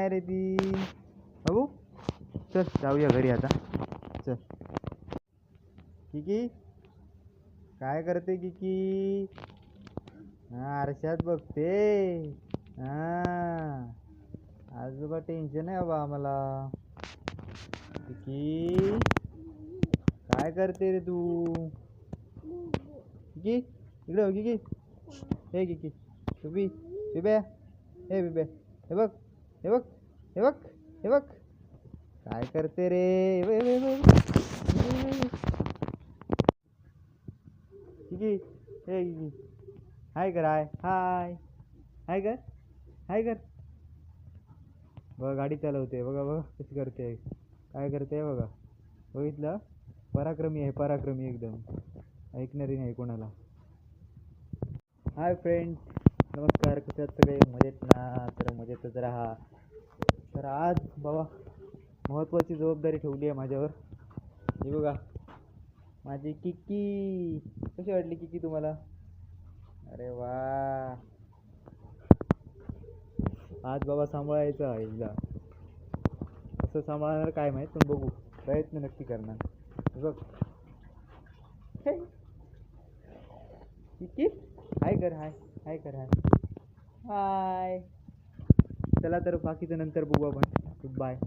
नाही रे ती. बाबू चल जाऊया घरी आता. चल. किकी काय करते किकी? हा आरशात बघते. हा आजोबा टेन्शन आहे बाबा आम्हाला. किकी काय करते रे तू? किकी इकडे हो किकी. हे किकी बिबी बिब्या. हे बिब्या हे बघ हे बघ हे बघ हे बघ काय करते रे. किकी हे किकी हाय कर. हाय हाय हाय कर. हाय कर. बघा गाडी चालवते. बघा बघा कशी करते. काय करते बघा. बघितलं. पराक्रमी आहे पराक्रमी एकदम. ऐकणारी नाही कोणाला. हाय फ्रेंड्स नमस्कार. कसे आहात सगळे? मजेत ना? तर मजेतच राहा. तर आज बाबा महत्त्वाची जबाबदारी ठेवली आहे माझ्यावर. हे बघा माझी किकी. कशी वाटली किकी तुम्हाला? अरे वा. आज बाबा सांभाळायचं आहे हिला. कसं सांभाळणार काय माहीत पण बघू. प्रयत्न नक्की करणार. हे बघ किकी हाय कर. हाय हाय कर. हाय हाय. चला तर बाकीचं नंतर बघू आपण. Good bye.